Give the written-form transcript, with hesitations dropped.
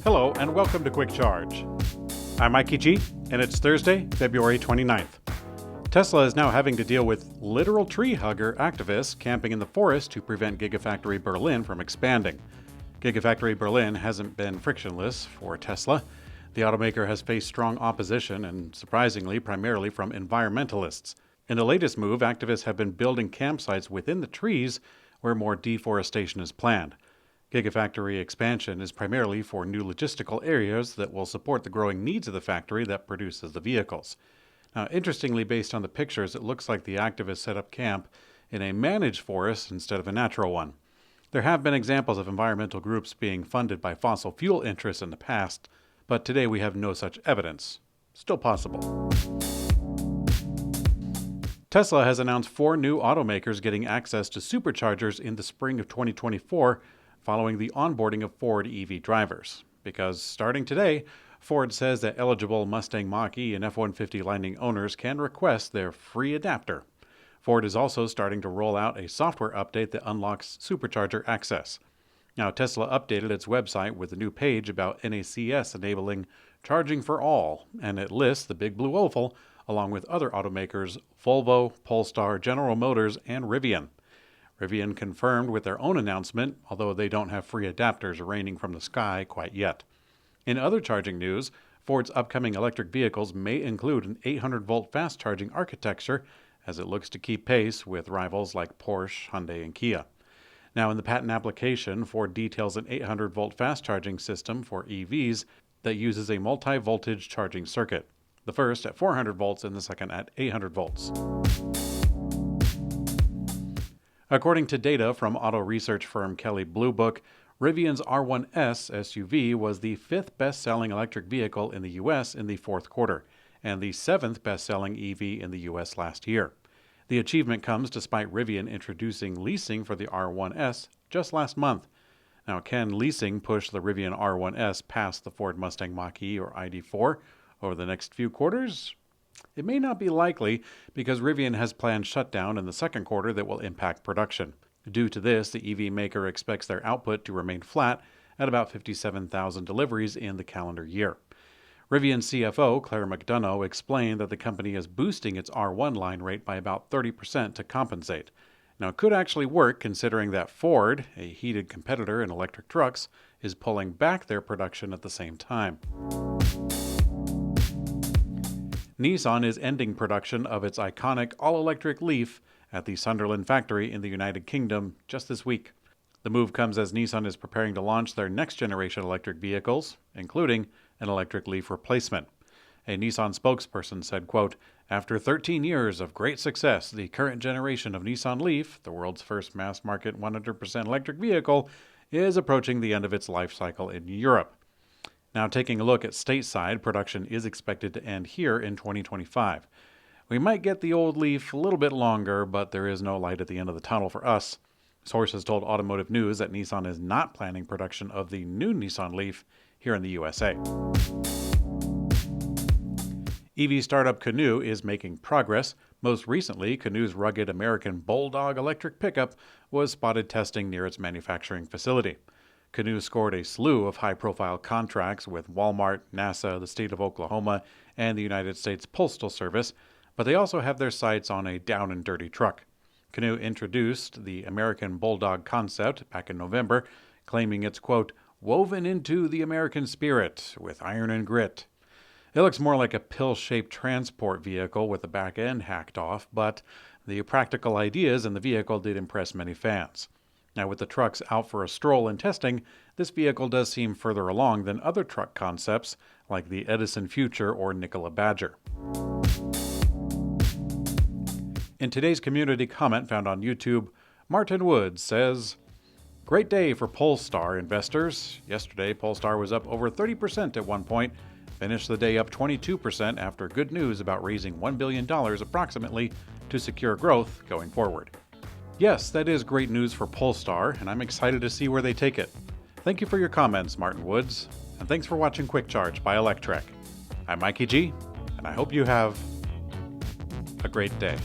Hello and welcome to Quick Charge. I'm Mikey G, and it's Thursday, February 29th. Tesla is now having to deal with literal tree hugger activists camping in the forest to prevent Gigafactory Berlin from expanding. Gigafactory Berlin hasn't been frictionless for Tesla. The automaker has faced strong opposition and, surprisingly, primarily from environmentalists. In the latest move, activists have been building campsites within the trees where more deforestation is planned. Gigafactory expansion is primarily for new logistical areas that will support the growing needs of the factory that produces the vehicles. Now, interestingly, based on the pictures, it looks like the activists set up camp in a managed forest instead of a natural one. There have been examples of environmental groups being funded by fossil fuel interests in the past, but today we have no such evidence. Still possible. Tesla has announced 4 new automakers getting access to Superchargers in the spring of 2024, following the onboarding of Ford EV drivers. Because starting today, Ford says that eligible Mustang Mach-E and F-150 Lightning owners can request their free adapter. Ford is also starting to roll out a software update that unlocks Supercharger access. Now, Tesla updated its website with a new page about NACS enabling charging for all, and it lists the Big Blue Oval along with other automakers Volvo, Polestar, General Motors, and Rivian. Rivian confirmed with their own announcement, although they don't have free adapters raining from the sky quite yet. In other charging news, Ford's upcoming electric vehicles may include an 800-volt fast-charging architecture as it looks to keep pace with rivals like Porsche, Hyundai, and Kia. Now, in the patent application, Ford details an 800-volt fast-charging system for EVs that uses a multi-voltage charging circuit, the first at 400 volts and the second at 800 volts. According to data from auto research firm Kelley Blue Book, Rivian's R1S SUV was the 5th best-selling electric vehicle in the U.S. in the 4th quarter, and the 7th best-selling EV in the U.S. last year. The achievement comes despite Rivian introducing leasing for the R1S just last month. Now, can leasing push the Rivian R1S past the Ford Mustang Mach-E or ID.4 over the next few quarters? It may not be likely because Rivian has planned shutdown in the 2nd quarter that will impact production. Due to this, the EV maker expects their output to remain flat at about 57,000 deliveries in the calendar year. Rivian CFO Claire McDonough explained that the company is boosting its R1 line rate by about 30% to compensate. Now, it could actually work considering that Ford, a heated competitor in electric trucks, is pulling back their production at the same time. Nissan is ending production of its iconic all-electric Leaf at the Sunderland factory in the United Kingdom just this week. The move comes as Nissan is preparing to launch their next-generation electric vehicles, including an electric Leaf replacement. A Nissan spokesperson said, quote, "After 13 years of great success, the current generation of Nissan Leaf, the world's first mass-market 100% electric vehicle, is approaching the end of its life cycle in Europe." Now, taking a look at stateside, production is expected to end here in 2025. We might get the old Leaf a little bit longer, but there is no light at the end of the tunnel for us. Sources told Automotive News that Nissan is not planning production of the new Nissan Leaf here in the USA. EV startup Canoo is making progress. Most recently, Canoo's rugged American Bulldog electric pickup was spotted testing near its manufacturing facility. Canoo scored a slew of high-profile contracts with Walmart, NASA, the state of Oklahoma, and the United States Postal Service, but they also have their sights on a down-and-dirty truck. Canoo introduced the American Bulldog concept back in November, claiming it's, quote, "woven into the American spirit with iron and grit." It looks more like a pill-shaped transport vehicle with the back end hacked off, but the practical ideas in the vehicle did impress many fans. Now, with the trucks out for a stroll and testing, this vehicle does seem further along than other truck concepts like the Edison Future or Nikola Badger. In today's community comment found on YouTube, Martin Woods says, "Great day for Polestar investors. Yesterday, Polestar was up over 30% at one point, finished the day up 22% after good news about raising $1 billion approximately to secure growth going forward." Yes, that is great news for Polestar, and I'm excited to see where they take it. Thank you for your comments, Martin Woods, and thanks for watching Quick Charge by Electrek. I'm Mikey G, and I hope you have a great day.